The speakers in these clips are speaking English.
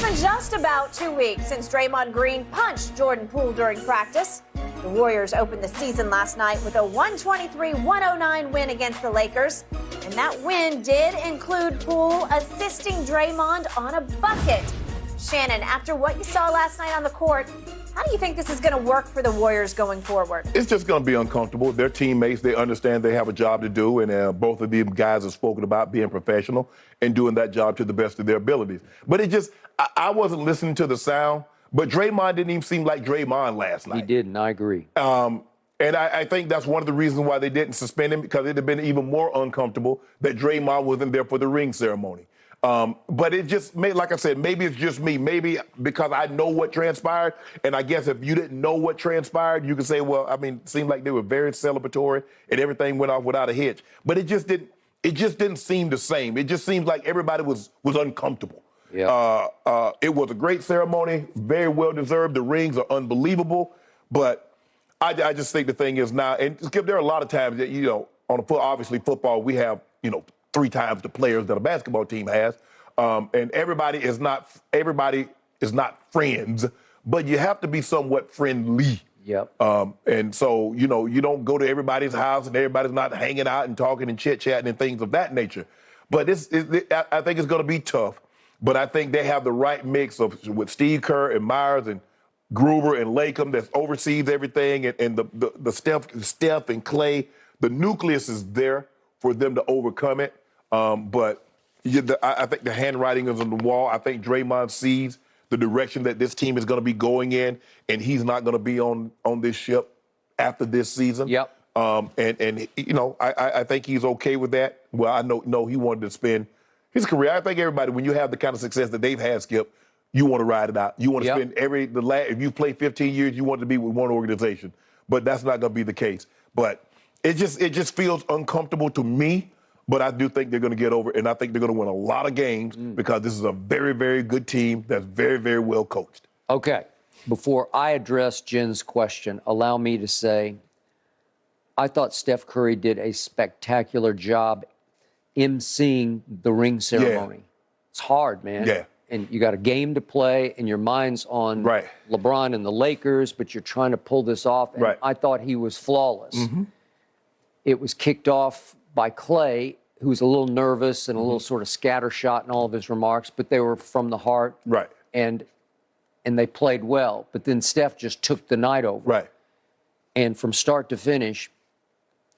been just about 2 weeks since Draymond Green punched Jordan Poole during practice. The Warriors opened the season last night with a 123-109 win against the Lakers. And that win did include Poole assisting Draymond on a bucket. Shanon, after what you saw last night on the court, how do you think this is going to work for the Warriors going forward? It's just going to be uncomfortable. They're teammates. They understand they have a job to do, and both of these guys have spoken about being professional and doing that job to the best of their abilities. But I wasn't listening to the sound, but Draymond didn't even seem like Draymond last night. He didn't. I agree. And I think that's one of the reasons why they didn't suspend him, because it'd have been even more uncomfortable that Draymond wasn't there for the ring ceremony. But it just made, like I said, maybe it's just me. Maybe because I know what transpired. And I guess if you didn't know what transpired, you could say, well, I mean, it seemed like they were very celebratory and everything went off without a hitch. But it just didn't seem the same. It just seemed like everybody was uncomfortable. Yeah. It was a great ceremony, very well deserved. The rings are unbelievable. But I just think the thing is now, and Skip, there are a lot of times that, obviously football, we have, 3 times the players that a basketball team has. And everybody is not friends, but you have to be somewhat friendly. Yep. And so, you don't go to everybody's house and everybody's not hanging out and talking and chit-chatting and things of that nature. But I think it's going to be tough. But I think they have the right mix with Steve Kerr and Myers and Gruber and Latham that oversees everything, and the Steph and Clay. The nucleus is there for them to overcome it. But I think the handwriting is on the wall. I think Draymond sees the direction that this team is going to be going in, and he's not going to be on this ship after this season. Yep. I think he's okay with that. Well, I know he wanted to spend his career. I think everybody, when you have the kind of success that they've had, Skip, you want to ride it out. You want to spend if you play 15 years, you want to be with one organization. But that's not going to be the case. But it just feels uncomfortable to me. But I do think they're going to get over it, and I think they're going to win a lot of games because this is a very, very good team that's very, very well coached. Okay. Before I address Jen's question, allow me to say I thought Steph Curry did a spectacular job emceeing the ring ceremony. Yeah. It's hard, man. Yeah. And you got a game to play, and your mind's on LeBron and the Lakers, but you're trying to pull this off. And I thought he was flawless. Mm-hmm. It was kicked off by Clay, who was a little nervous and a little sort of scattershot in all of his remarks, but they were from the heart. Right. And they played well. But then Steph just took the night over. Right. And from start to finish,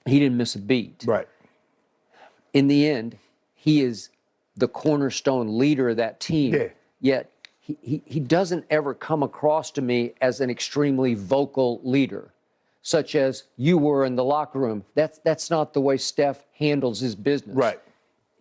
he didn't miss a beat. Right. In the end, he is the cornerstone leader of that team. Yeah. Yet he doesn't ever come across to me as an extremely vocal leader, such as you were in the locker room. That's not the way Steph handles his business. Right.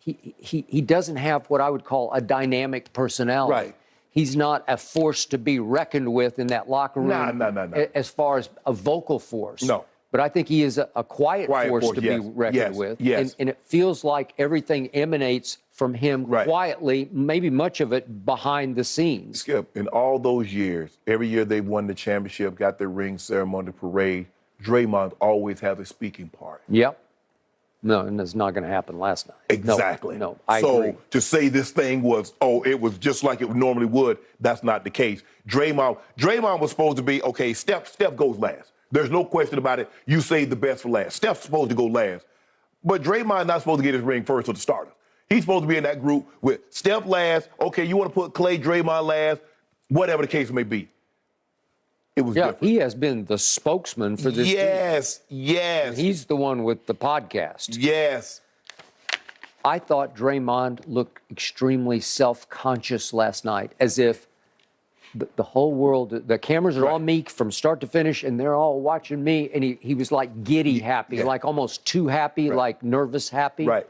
He doesn't have what I would call a dynamic personality. Right. He's not a force to be reckoned with in that locker room. No. As far as a vocal force. No. But I think he is a quiet force to be reckoned with. Yes. And it feels like everything emanates from him quietly, maybe much of it behind the scenes. Skip, in all those years, every year they've won the championship, got their ring ceremony parade, Draymond always has a speaking part. Yep. No, and it's not going to happen last night. Exactly. No, I agree. So to say this thing was, it was just like it normally would, that's not the case. Draymond was supposed to be, okay, Steph goes last. There's no question about it. You saved the best for last. Steph's supposed to go last. But Draymond not supposed to get his ring first of the starters. He's supposed to be in that group with Steph last. Okay, you want to put Clay, Draymond last, whatever the case may be. It was different. He has been the spokesman for this team. Yes. He's the one with the podcast. Yes. I thought Draymond looked extremely self-conscious last night, as if the whole world, the cameras are on me from start to finish, and they're all watching me, and he was like giddy happy, like almost too happy, like nervous happy. Right.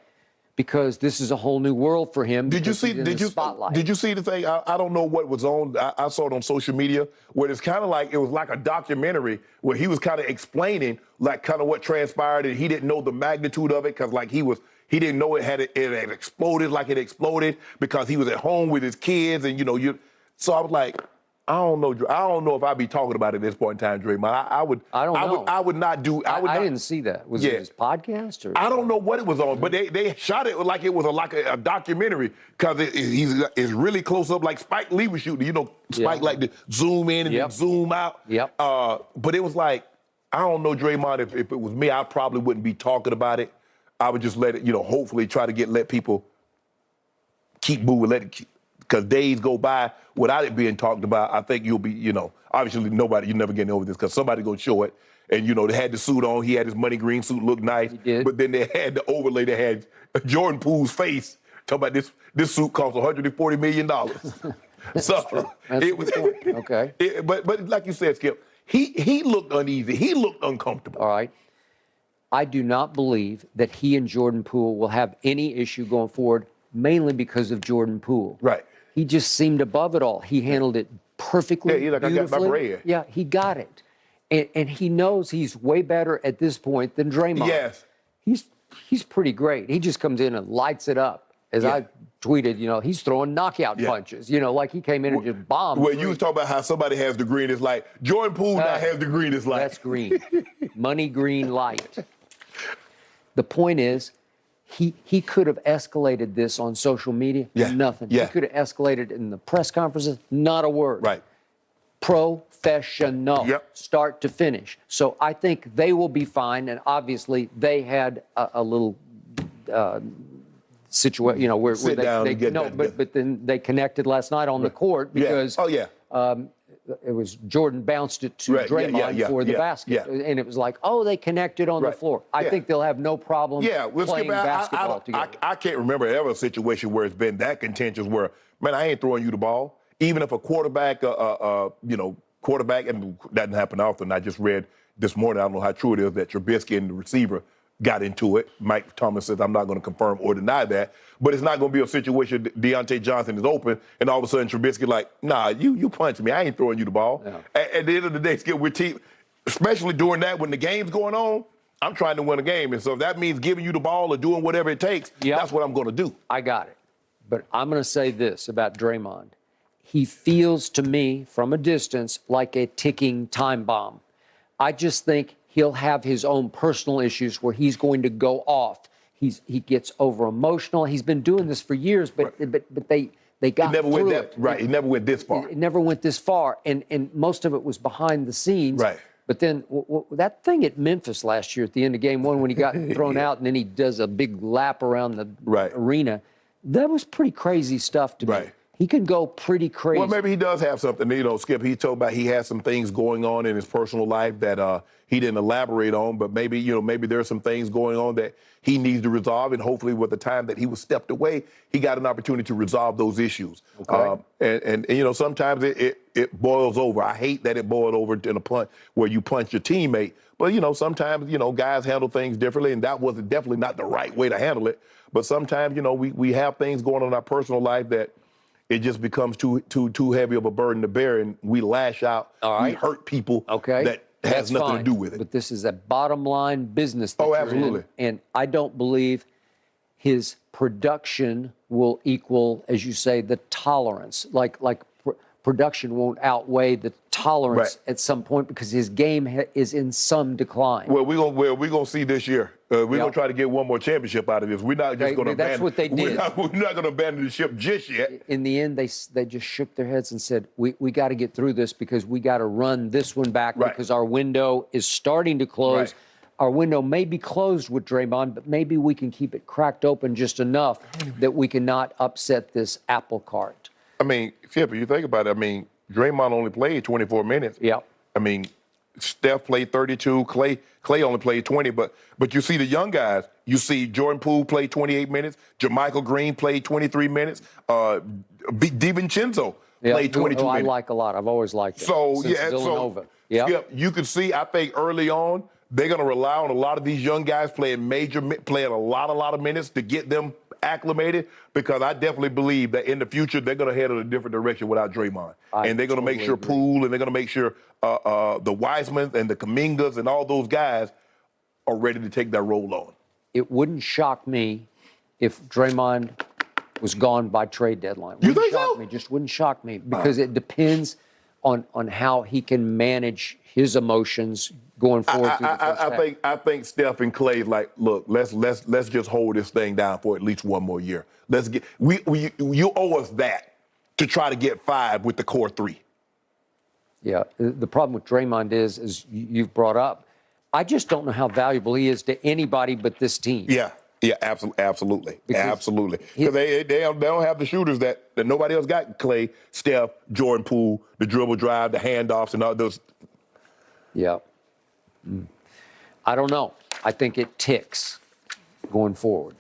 Because this is a whole new world for him. Did you see the thing? I don't know what was on. I saw it on social media where it's kind of like, it was like a documentary where he was kind of explaining like kind of what transpired, and he didn't know the magnitude of it because like he didn't know it had exploded like it exploded because he was at home with his kids, and so I was like, I don't know. I don't know if I'd be talking about it at this point in time, Draymond. I would. I don't know. I would not do. I didn't see that. Was it his podcast or? I don't know what it was on, but they shot it like it was a documentary because it's really close up, like Spike Lee was shooting. You know, Spike like to zoom in and then zoom out. Yep. But it was like, I don't know, Draymond. If it was me, I probably wouldn't be talking about it. I would just let it. You know, hopefully try to let people keep moving. Because days go by without it being talked about. I think you'll be, you know, obviously you're never getting over this because somebody's going to show it. And, you know, they had the suit on. He had his money green suit, looked nice. He did. But then they had the overlay. They had Jordan Poole's face. Talking about this suit cost $140 million. So it was okay. But like you said, Skip, he looked uneasy. He looked uncomfortable. All right. I do not believe that he and Jordan Poole will have any issue going forward, mainly because of Jordan Poole. Right. He just seemed above it all. He handled it perfectly. Yeah, he's like, beautifully. I got my bread. Yeah, he got it. And he knows he's way better at this point than Draymond. Yes. He's pretty great. He just comes in and lights it up. As I tweeted, you know, he's throwing knockout punches. You know, like he came in and just bombed. Well, you was talking about how somebody has the green. It's like Jordan Poole now has the green. It's like that's green, money green light. The point is, he could have escalated this on social media. Nothing. Yeah. He could have escalated in the press conferences. Not a word. Right. Professional. Yep. Start to finish. So I think they will be fine. And obviously they had a little situation, you know, where but then they connected last night on the court because it was Jordan bounced it to Draymond for the basket. And it was like, oh, they connected on the floor. I think they'll have no problem playing basketball together. I can't remember ever a situation where it's been that contentious where, man, I ain't throwing you the ball. Even if a quarterback, quarterback, and that doesn't happen often. I just read this morning, I don't know how true it is, that Trubisky and the receiver got into it. Mike Thomas says, I'm not going to confirm or deny that. But it's not going to be a situation Deontay Johnson is open, and all of a sudden Trubisky like, nah, you punched me. I ain't throwing you the ball. No. At the end of the day, Skip, we're team, especially during that when the game's going on, I'm trying to win a game. And so if that means giving you the ball or doing whatever it takes, that's what I'm going to do. I got it. But I'm going to say this about Draymond. He feels to me from a distance like a ticking time bomb. I just think he'll have his own personal issues where he's going to go off. He gets over emotional. He's been doing this for years, but they got through it. Right. He never went this far. It never went this far, and most of it was behind the scenes. Right. But then that thing at Memphis last year at the end of game one when he got thrown out and then he does a big lap around the arena, that was pretty crazy stuff to me. He can go pretty crazy. Well, maybe he does have something. You know, Skip, he told about he has some things going on in his personal life that he didn't elaborate on, but maybe there's some things going on that he needs to resolve, and hopefully with the time that he was stepped away, he got an opportunity to resolve those issues. Okay. And you know, sometimes it boils over. I hate that it boiled over in a punch where you punch your teammate, but you know, sometimes, you know, guys handle things differently, and that was definitely not the right way to handle it. But sometimes, you know, we have things going on in our personal life that it just becomes too heavy of a burden to bear, and we lash out. We hurt people. That has nothing to do with it. But this is a bottom line business that absolutely. And I don't believe his production will equal, as you say, the tolerance. Like production won't outweigh the tolerance at some point because his game is in some decline. Well, we're gonna see this year. We're gonna try to get one more championship out of this. We're not just gonna abandon. That's what they did. We're not gonna abandon the ship just yet. In the end, they just shook their heads and said, "We got to get through this because we got to run this one back because our window is starting to close." Our window may be closed with Draymond, but maybe we can keep it cracked open just enough that we cannot upset this apple cart. I mean, Skip, you think about it. I mean, Draymond only played 24 minutes. Yeah. I mean, Steph played 32. Clay only played 20. But you see the young guys. You see Jordan Poole played 28 minutes. JaMychal Green played 23 minutes. DiVincenzo played 22 minutes. I like a lot. I've always liked it. So Villanova. Skip, you can see. I think early on they're going to rely on a lot of these young guys playing a lot of minutes to get them acclimated, because I definitely believe that in the future they're going to head in a different direction without Draymond. And they're going to make sure Poole, and they're going to make sure the Wisemans and the Kumingas and all those guys are ready to take that role on. It wouldn't shock me if Draymond was gone by trade deadline. You think so? Just wouldn't shock me because it depends on how he can manage his emotions going forward through the first half. I think Steph and Clay like, look, let's just hold this thing down for at least one more year. Let's get you owe us that to try to get 5 with the core 3. Yeah, the problem with Draymond is, as you've brought up, I just don't know how valuable he is to anybody but this team. Yeah, absolutely. Because they don't have the shooters that nobody else got. Clay, Steph, Jordan Poole, the dribble drive, the handoffs, and all those. Yeah. I don't know. I think it ticks going forward.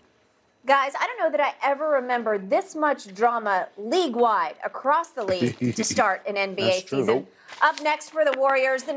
Guys, I don't know that I ever remember this much drama league-wide across the league to start an NBA season. Up next for the Warriors, the